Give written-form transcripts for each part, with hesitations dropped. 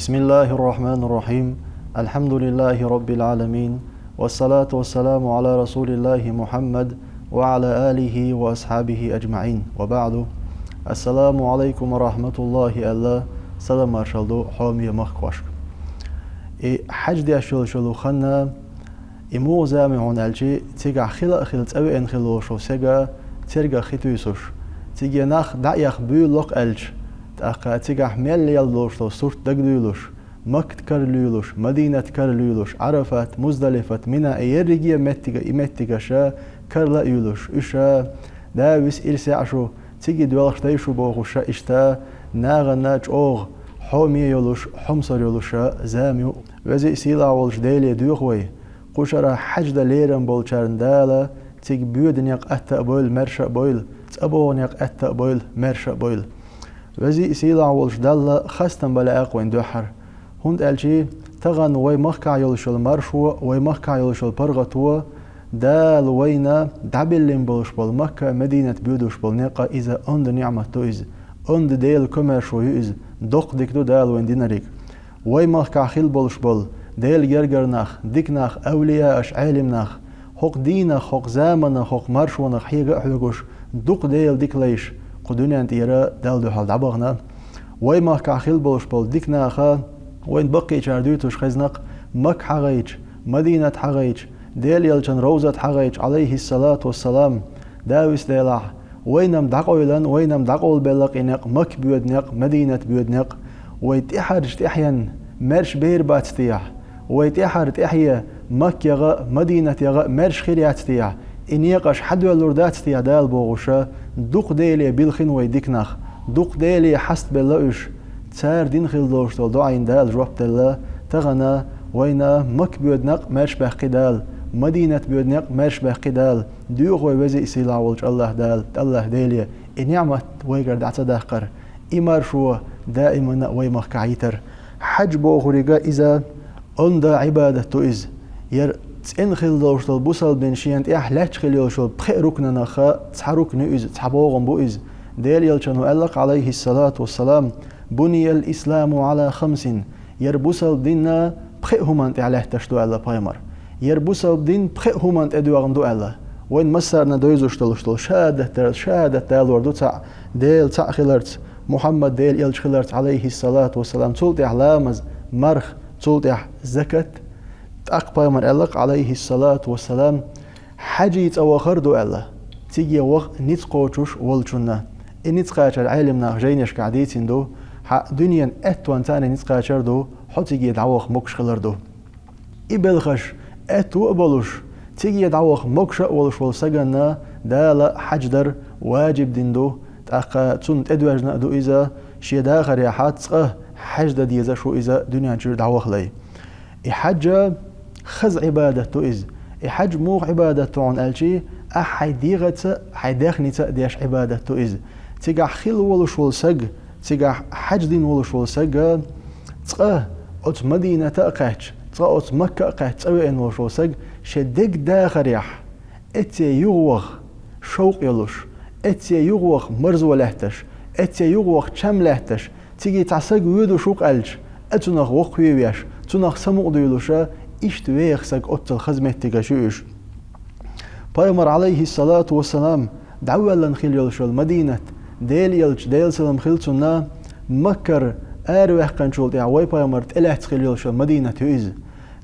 بسم الله الرحمن الرحيم. الحمد لله رب العالمين، والصلاة والسلام على رسول الله محمد وعلى آله وأصحابه أجمعين، وبعد. السلام عليكم ورحمة الله الله سلام مرشلدو حامي مخكوشك حج دي شلو خنا إمو زامعون الجي تيجا خلا خلت أو إن خلوش وسجا ترجع ختويسوش تيجي ناخ دعيخ بيلوق الج تأقى تيجا حمل يلوش لو صورت دقدولوش مكة كرلولوش مدينة كرلولوش عرفات مزدلفة منا يرجي متيجا شا كرلا يولوش إشا داوس إرسي عشو تيجي دوالش تيشو بوغوشا إشتا ناغناج أوغ حومي يولوش حمصر يولوشا زاميو وزي سيلا والش ديلي دوغوي قشرة حجد ليرن بولشارن دالا تيج بيودن يق أتا بويل مرشا بويل تأبون يق أتا بويل مرشا بويل وزي سيلا والش دالا خستن بلا أقوين دوحر هند ألشي تغن وي مخكع يولش المرشو وي مخكع يولش البرغتو دال وينا دابلين بولش بول مكة مدينة بيودوش بول نيقا إذا أند نعمة تويز أند ديل كمرشو يوز دوق ديكدو دال وين ديناريك وي مخكع خيل بولش بول ديل جرجرناخ ديكناخ أولياء أش عالمناخ حق ديناخ حق زامناخ حق مرشوناخ حيقا أحلقوش دوق ديل ديك ليش قدوني أنت يرى دال دو حال دعبغنا وي مخكع خيل بولش بول ديكناخا وين بقي شاردوتوش خزنق مك حغيج مدينة حغيج ديل يلشن روزة حغيج عليه الصلاة والسلام داوس ديلع وينم دقويلن وينم دقول بلق إنق مك بيودنق مدينة بيودنق ويتحرج تحين مرش بير باتستيح ويتحر تحيا مك يغا مدينة يغا مرش خيرياتستيح إنيقش حدو اللورداتستيح دال بوغوشا دوق ديلي بالخن ويديكناخ دوق ديلي حست بلقش تسار دين خيل دوشتول دعين دال جواب دلا تغنى وينا مك بيودنق مرش بحقي دال مدينة بيودنق مرش بحقي دال ديوغوي وزي سيلا والج الله دال الله ديليا نعمة ويقر دعتا داقر إمار شو دائما ويمخ كعيتر حج بوغوريغا إذا أند عبادة توئز ير تسين خيل دوشتول بوصل بين شيانت إحلاج خيل يوشول بخي ركنا نخا تحرك نؤز تحبوغن بوئز ديل يلشنو ألق عليه الصلاة والسلام بني الإسلام على 5 يربوسل ديننا بخيهم أنت عليه تشتو الله بايمر يربوسل دين بخيهم أنت أدوغن دو الله وين مسرنا دويزوشتلوشتل شهادة دال وردو تاع ديل تاع خلرت محمد ديل يلش خلرت عليه الصلاة والسلام تولت علامز مرخ تولت زكاة تاق بايمر ألق عليه الصلاة والسلام حاجيت أواخر دو الله تيجي وقت نتقوشوش والشنا نتقاشر علمنا جينيش قاعديتين دو دنيا اتوان تاني نتقاشر دو حتيجي دعوخ مكش خلر دو إبلخش اتو أبلوش تيجي دعوخ مكش أولش والسجنا دالا حجدر واجب دين دو تاقا تون ادواجنا دو إذا شي داخر يا حاتقه حجد ديزا شو إذا دنيا نشير دعوخ لي إحجة خز عبادة تو إذ إحج موغ عبادة تون ألشي أحيديغة حيداخنيتا ديش عبادة تو إذ تيجا خيل ولش والسج تيجا حج دين ولش والسج تقى أت مدينة قاتش تقى أت مكة قاتش أوي إن ولش والسج شدق داخر يح أتي يغوغ شوق يلوش أتي يغوغ مرز ولهتش أتي يغوغ شم لهتش تيجي تعسق ويدو شوق ألج أتناخ وقوي وياش تناخ سمق ديلوشا إشت ويخسق أت الخزمة تيجا شوش بايمر عليه الصلاة والسلام دعوة لنخيل يلش المدينة ديل يلش ديل سلام خلتنا مكر أروح كنشول تاع واي بايمر تلاه تخيل يلش المدينة يوز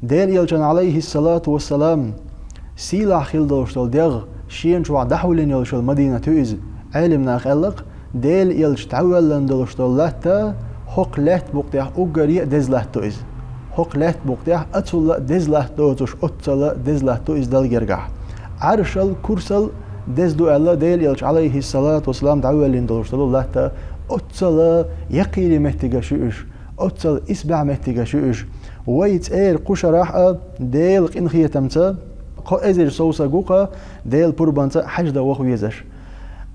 ديل يلشن عليه الصلاة والسلام سيلا خيل دوشتول ديغ شين شو دحولين يلش المدينة يوز علمنا خلق ديل يلش تعوة لندلشتول لتا حق لات بوقتها أوغري دزلات تويز حق لات بوقتها أتول دزلات توتش أتول دزلات تويز دل جرجع عرشل كرسل دزدو الله ديل يلش عليه الصلاة والسلام دعوة لندلشتول الله تا أتول يقيل مهتجا شوش أتول إسبع مهتجا شوش ويت إير قشراح ديل إنخية تمتا قائزر صوصا جوقا ديل بربانتا حجدا وخويزش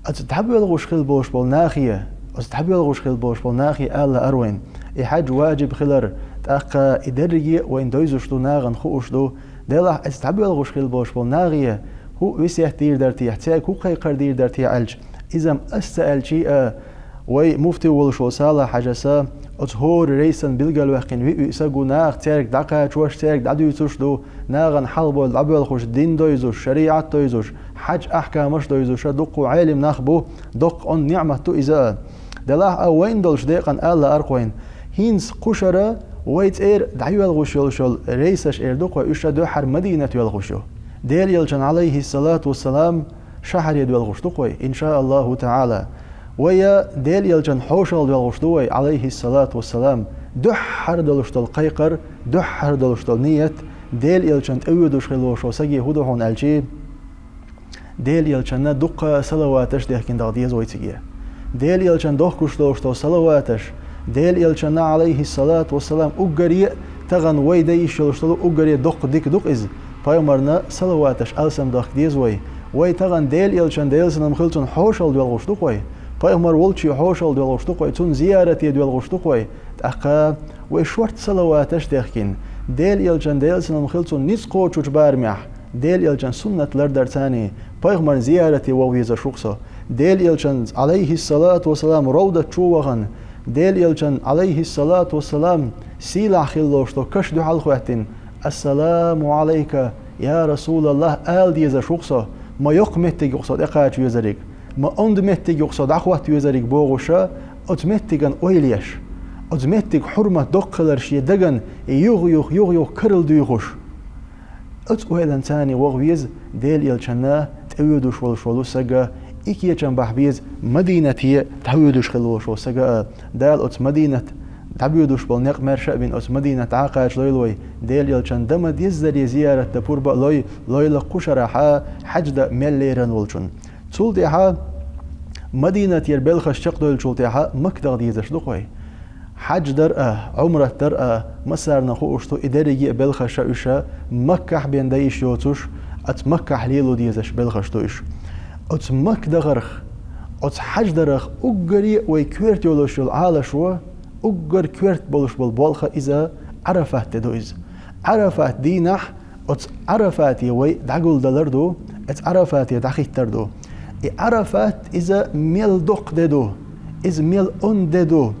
أتتحب يلغوش خيل بوش بالناخية أتتحب يلغوش خيل بوش بالناخية ألا أروين إحاج واجب خلر تأقى إدرجي وإن دويزوشتو ناغن خوشتو ديلا أتتحب يلغوش خيل بوش بالناخية هو وسيح دير درتيح تاك هو قيقر دير درتيح ألج إذا أستأل شيء ومفتي والشو سالة حاجسا أتهور ريسن بالقل وحقين ويساقو ناغ تارك دقا شوش تارك دعدو دو ناغن حلبو العبو الخوش دين دويزوش شريعة دويزوش حج أحكامش دويزوش دقو عالم ناخبو دق أن نعمة تو إزاء دلاح أوين دولش ديقان ألا أرقوين هينس قشرة ويت دعيو الغشول شول ريسش دقو إشتا دو حر مدينة الغشو ديل يلجن عليه الصلاة والسلام شهر يدو الغش دقوي إن شاء الله تعالى ويا ديل يلجن حوشل دولغشدوي عليه الصلاة والسلام دحر دولشتل قيقر دحر دولشتل نيت ديل يلجن تأودوش خلوشو سجي هدوهون الجي ديل يلجن دقة صلواتش دهكين دغديز ويتجيه ديل يلجن دهكوش دولشتل صلواتش ديل يلجن عليه الصلاة والسلام أقري تغن ويديش يلشتل أقري دق ديك دق إز بايمرنا صلواتش ألسم دغديز وي تغن ديل يلجن ديل سنم خلتن حوشل دولغشدوي بايمر ولشي حوشل دولغشدوي تون زيارتي دولغشدوي تأقا وشورت صلواتش دهكين ديل يلجن ديل سنم خلتن نسقو تشوش بارميح ديل يلجن سنة لردر تاني بايمر زيارتي وويزا شخصة ديل يلجن عليه الصلاة والسلام روضة شوغن ديل يلجن عليه الصلاة والسلام سيلا خلوشتو كشدو حلقواتين السلام عليك يا رسول الله آل ديزا شخصة ما يقمتك يقصد إقاعد يزرق ما أندمتك يقصد عقوات يزرق بوغوشا أتمتكن أويليش أتمتك حرمة دقلرش يدقن يغ كرل ديغوش أتويلن تاني وغويز ديل يلجنا تأويدوش والشولو ساقا إكي يجن بحبيز مدينة تأويدوش خلوشو ساقا دال أت مدينة تبيودوش بالنق مرشأ بين أس مدينة عقاج لوي ديل يلجن دمد يزدري زيارة تبوربا لوي لقشرة حجد مليرن ولجن تولتها مدينة يربلخش شقدو تولتها مكدغ ديزش دقوي حج درأة عمرة درأة مسار نخوشتو إداري بلخش إشا مكح بين دايش يوتوش أتمكح ليلو ديزش بلخشتو إش أتمكدغرخ أتحجدرخ أقري ويكويرت يولوش العالشو أقر كويرت بولش بالبالخة إذا عرفات تدويز عرفات دينح أت عرفات يوي دعقل دلردو أت عرفات يدعخيت تردو عرفات إذا ميل دق ددو إذا ميل أن ددو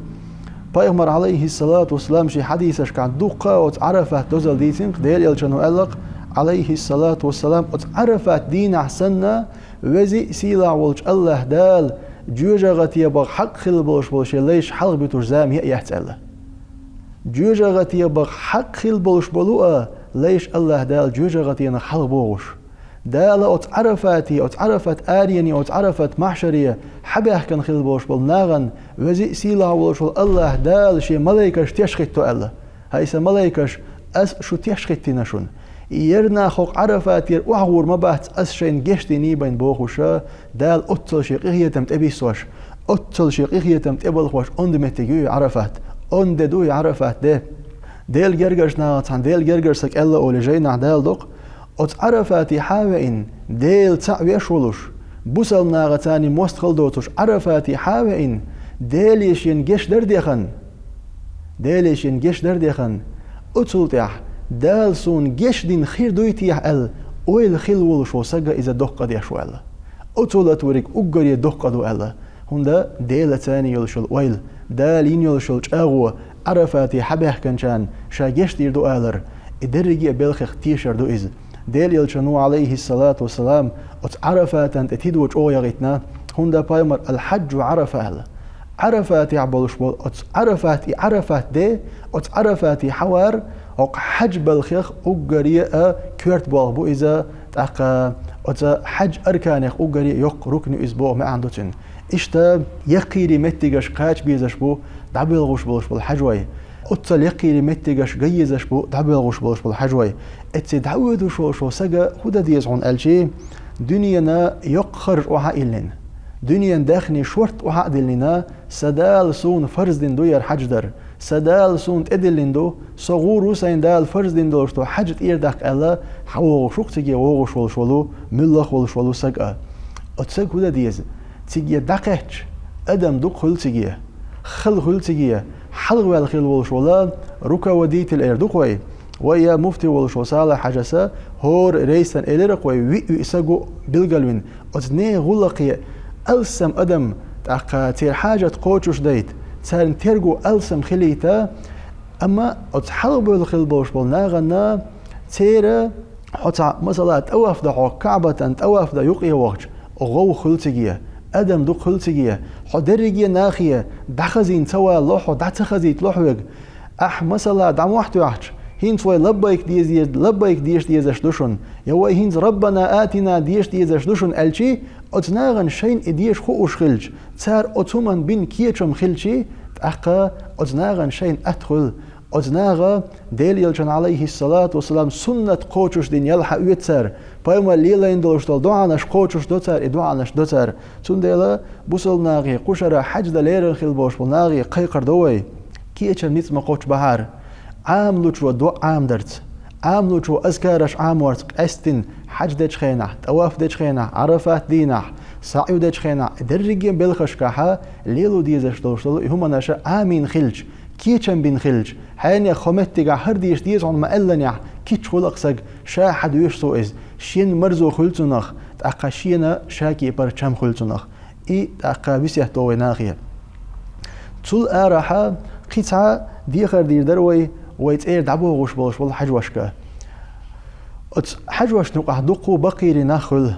بايغمر عليه الصلاة والسلام شي حديثش كان دوقة أت عرفات دوزل ديتنق ديل يلجنو ألق عليه الصلاة والسلام أت عرفات دينح سنة وزي سيلا والج الله دال جوجغتي بغ حق خل بولش ليش حلق بتوش زام يحتسأل جوجغتي بغ حق خل بولش ليش الله دال جوجغتي نحل بوش دال أتعرفت آريني أتعرفت محشرية حبه كان خل بولش ناغن وزي سيلا ولش الله دال شي ملايكش تشخيتو الله هايسا ملايكش أس شو تشخيتي نشون يرنا خوق عرفات ير وعور ما بحث أسشين جشتني بين بوخوشا دال أتل شقيقية تمت أبيسوش أتل شقيقية تمت أبلخوش أند متجوي عرفات أند دوي عرفات ده ديل جرجرش ناعتان ديل جرجرسك ألا أولجينا دال دق أت عرفاتي حاوئن ديل تعوي شولوش بوسل ناغتاني مستخل دوتوش عرفاتي حاوئن ديل يشين جش درديخن أتل تيح دال سون جيش دين خير دويتي ال اويل خيل ولشو سجا اذا دقه دي شو ال اوتولت وريك اوغري دقه دو ال هوندا ديل تاني يلشل اويل دالين يلشل اغو عرفاتي حبه كنشان شاجيش دير دو الر ادرجي بلخ تيشر دو از ديل يلشنو عليه الصلاه والسلام ات عرفاتن تتيدوج او يغيتنا هوندا بايمر الحج عرفه عرفاتي عبلش ات عرفات دي ات عرفاتي حوار أو حج بالخيخ أوجريا كورت بالبو إذا تأقى أو حج أركانيخ أوجريا يق ركن أسبوع ما عندوتن إشتا يقيري متجش قاش بيزش بو دعبي الغش بلش بالحجوي أتصل يقيري متجش جيزش بو دعبي الغش بلش بالحجوي اتدعودو شو سجا هدا ديزعون الشي دنيانا يقخر وعائلن دنيا داخني شورت وعقدلنا سدال سون فرز دين دوير حجدر سدال سون تدلندو صغورو سين دال فرز دين دوشتو حجت إيردك ألا حوغ شوق تيجي وغو شولو ملخ شولو سجأ أتسج هدا ديز تيجي دقيتش أدم دق خل تيجي خل تيجي حلق والخل والشولا ركا وديت الإردقوي ويا مفتي والشو صالح حجسا هور ريسن إلرقوي ويسجو بالقلوين أتني غلقي ألسم أدم تأقى تير حاجة قوتش ديت تسارن تيرجو ألسم خليتا أما أتحلب الخلبوش بالناغنا تير حتى مثلا توقف دعو كعبة توقف دا يقيا وقت غو خلتجية أدم دو خلتجية حدرجية ناخية دخزين توا لوحو دعتخزيت لوحوك مثلا دعم واحد هينز وي لبيك ديش اشدوشن يوي هينز ربنا آتنا ديش اشدوشن ألشي أتناغن شين إديش خوش خلج تار أتومن بين كيتشم خلشي تأقى أتناغن شين أدخل أتناغ ديليلشن عليه الصلاة والسلام سنة قوتش دين يلحق يتسر بايما ليلا يندلوشتل دعانش قوتش دوتر إدعانش دوتر سنديلا بوصل ناغي قشرة حجد ليرن خلبوش بناغي قيقر دوي كيتشم نيت ما قوتش بحر عام لوتشو دو عام درت عام لوتشو أذكارش عام ورتق أستن حج ديش خينة تواف ديش خينة عرفات دينة سعيو ديش خينة درجين بالخشكاحة ليلو ديزش دوشتلو هما ناشا آمين خلج كيتشم بين خلج حانيا خمتيغا هر ديش عن ما ألنيا كيتش خلقسك شا حد يشتو إز شين مرزو خلتنخ تأقا شينا شاكي برشام خلتنخ تأقا بسيه توي ناخية تول آراحة قيتها ديخر دير دروي ويتأير دعبو غش بلش والله حجوشكا حجوش نقع دقو بقير ناخل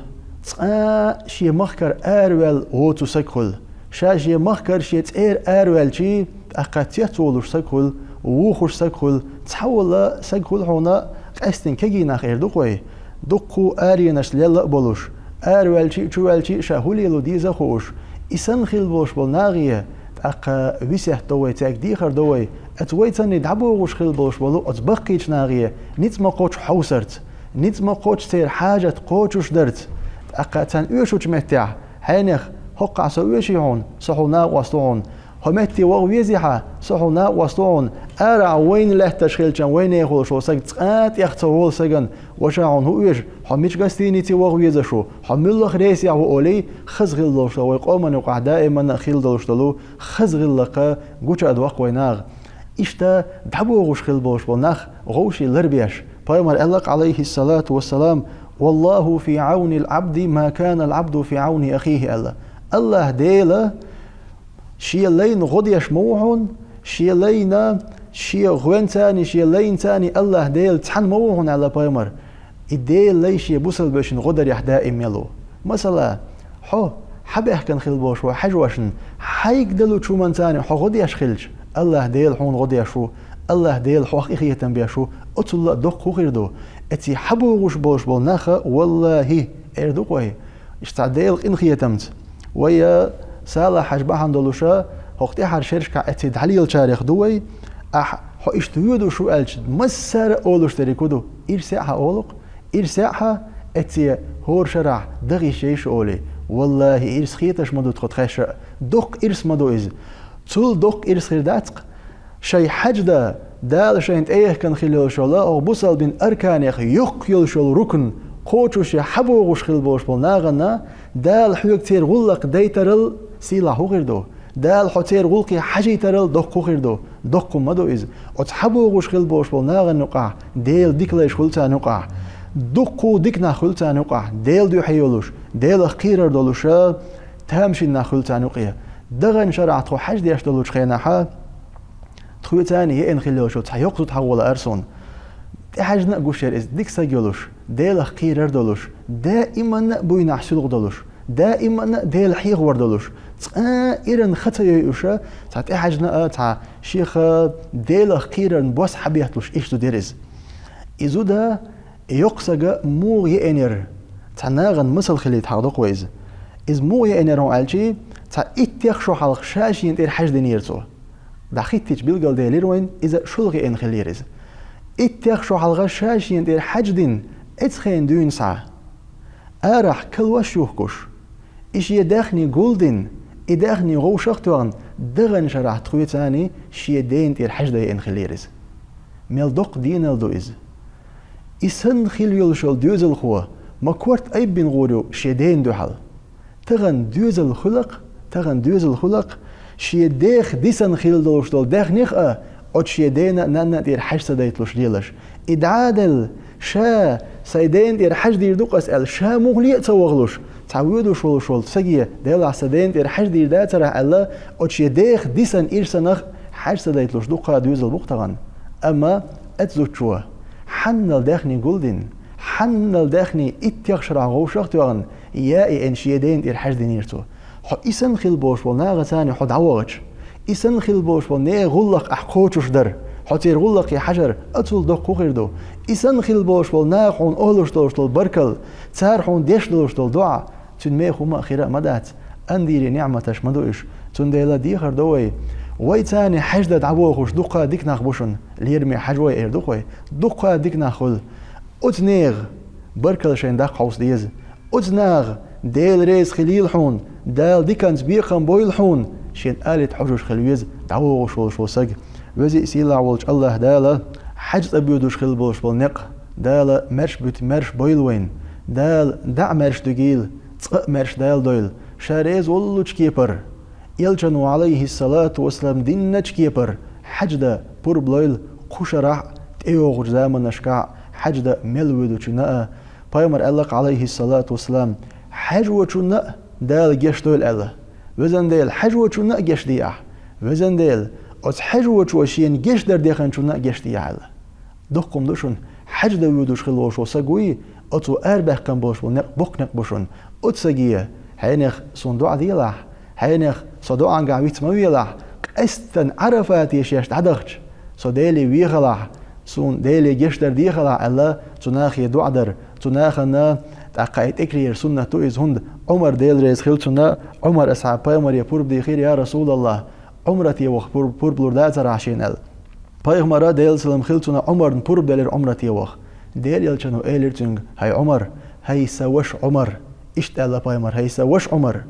شي مخكر أروال ووتو سكخل شي مخكر شي تأير أروال شي أقاتيتولوش سكخل ووخوش سكخل تحول سكخل هنا قاستن كجي ناخير دقو آرينش ليلا بلوش أروال شي شوال شي شاهولي لو ديزا خوش إسان خيل بلش بالناغية أقا ويسه دوي تاك ديخر دوي أتويتني دعبو غش خيل بلش بلو أتبقيش ناغية نيت ما قوش حوسرت نيت ما قوش تير حاجة قوش درت أقا تان اوشوش مهتع هينخ هقع سويشي هون صحونا واسطون همتي وغويزيحا صحونا واسطون أرع وين له تشخيل وين يخول شو ساق تقات يختول ساقن وشاعون هو إيش حميش قستيني تي وغويزشو حمل خريسي عو أولي خزغل دوشتلو ويقومن وقع دائما خيل دوشتلو خزغل لقا قوش أدواق ويناغ إشتا دعبو غوش خيل بوش بلناخ غوشي لربيش بايمر ألق عليه الصلاة والسلام والله في عون العبد ما كان العبد في عون أخيه الله ديلا شي لين غديش موهن شي لين شي غوين تاني شي لين تاني الله ديل تحن موهن على بايمر الديل ليش يبوصل باش غدر يحدائم يلو مثلا حبه كان خلبوش وحجوشن حيقدلو شو من تاني غديش خلش الله ديل حون غديشو الله ديل حقيقية بيشو أطلع دق غيردو أتي حبو غش بوش بالناخة والله إردو قوي اشتعديل إن خيتمت ويا سالة حجبه عندلوشا وقتها حرشرش كأتي دليل تاريخ دوي حو اشتويدو شو ألش مسر أولوش تريكودو إرساحة أولق إرساحة أتي هور شرع دغي شيش أولي والله إرس خيتش مدو تخد خيش دق إرس مدو إز تول دق إرس خيرداتق شي حجدا دال شينت ايه كان خلال شولا او بوصل بين اركانيخ يقيل شول ركن قوتو شي حبو غش خيل بوش بلناغنا دال حيوك تير غلق ديترل سيلا هو غيردو دال حتير غلقي حاجي ترل دق غيردو دق مدو إز أتحبو غش خيل بوش بلناغن نقع ديل ديكليش خلتا نقع دقو ديكنا خلتا نقع ديل دو حيولوش ديل خيرر دولوشا تامشي نا خلتا نقيا دغن شرعتو حاج ديش دولوش خيناحا تخوي تاني هي انخلو شو تحيقتو تحول أرسون حاجنا قوشير إز ديك ساقيولوش ديل خيرر دولوش دائما بوينا حسلوغ دولوش دائما ديل حيغ وردولوش إيرن خطا يوشا تعت حاجنا تاع شيخ ديل خيرر بوس حبيهتلوش إيش تو ديرز إزو دا يقصق مو يأنير تعناغن مثل خليت حقدق ويز إز مو يأنير هون ألشي تع إتيخشو حلق شاشي انتير حاج دينيرتو دخيتش بيلقال ديلير وين إذا شلغي إن خليرز إتيخشو حلق شاشي انتير حاج دين إتخين دوين ساعة أرح كل وشوهكوش إيش يداخني قولدين إداخني غوشختوان دغن شرح تخوي تاني شي دين تير حاج دي إن خليرز ميلدوق دين الدو إز إسن خليول شول دوزل خوا ما كورت أي بين غورو شيدين دو حل تغن دوزل خلق شي ديخ ديسن خيل دولش دول ديخ نيخ أت شيدين نانا دير حاجة ديتلوش ديلش إدعادل شا سيدين دير حج دير دوق أسأل شا مغلية توغلوش تعودوا شول سجية ديال عسدين دير حج دير دا ترى الله أتشي ديخ ديسن إرسنخ حج سدايتلوش دوقا دوزل بوقتغن أما أتزوج شوا حنل داخني جولدين حنل داخني اتيخ شرع غوشخ توغن يا إن شيدين دير حج دينيرتو حو إسن خلبوش والناغة تاني حو دعوغش إسن خلبوش والناغ غلق أحقوتش در حتير غلق يا حجر أتول دقو غيردو إسن خلبوش والناغ حون أهلوش دول بركل تار حون ديش دول دعا تن ميخو ما خيراء مدات أنديري نعمتش مدوش تن ديلا ديخر دوي وي تاني حجدة دعوغوش دقا ديك ناخبوشن ليرمي حجوي إير دقوي دقا ديك ناخل أتنيغ بركل شين داق حوص ديز أتناغ ديل ريز خليل حون دال ديكانز بيخم بويل حون شين آلت حجوش خلويز دعوغوش والشو سج وزي سيلا والج الله دالا حج أبيودوش خلبوش بالنق دالا مرش بويل وين دال دع مرش دقيل تق مرش دال دويل شاريز ولوش كيبر يلجنو عليه الصلاة والسلام دينج كيبر حج دا بور بلويل قشرع تيوغ زامن نشكع حج دا ملودو چناء بايمر ألق عليه الصلاة والسلام حج وچناء دال جيش دويل ألا وزن ديل حج وچناء جيش ديع وزن ديل أز حج وچوشين جيش در ديخن چناء جيش ديع ألا دقم دوشن حج دا ويدوش خلوش وساقوي أتو أربح كان بوش ونق بقنق بوشن أتساقية هينخ صندوع ديلاح هينخ صدوع عن قعويت مويلاح استن عرفات يشيش تعدخش صو ديلي ويخلاح سون ديلي جيش در ديخلاح ألا تناخ يدوع در تناخنا تقايت اكرير سنة تويز هند عمر ديل ريز خلتنا عمر أصحاب بايمر يبور بدي خير يا رسول الله عمرتي وخ بور بلوردات راشين ال بايمر ديل سلم خلتنا عمر بور بدل عمرتي وخ ديل يلچنو ايلرتنج هاي عمر هاي سوش عمر اشت الله بايمر هاي سوش عمر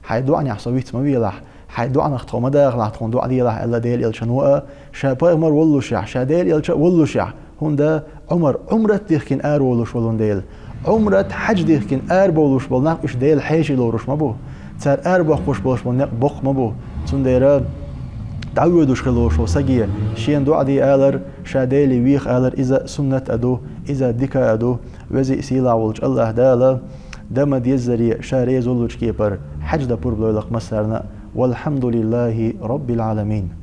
هاي دوعني حسويت مويلح هاي دوعنا اختوما داخل تكون دوع ديلح الا ديل يلچنو شا بايمر ولوشع شا ديل يلچ ولوشع هوندا عمر عمرت ديخكن ار ولوش ولون ديل عمرت حج ديخكن ار بولوش بولناق اش ديل حيشي لوروش مبو تار ار بخوش بولش بولناق بخ مبو تون ديرا تعودوش خلوش وسجيه شين دوع دي آلر شاديلي ويخ آلر إذا سنة أدو إذا ديكا أدو وزي سيلا ولج الله دالا دم ديزري شاريز ولج كيبر حج دا بور بلويلق مسارنا والحمد لله رب العالمين.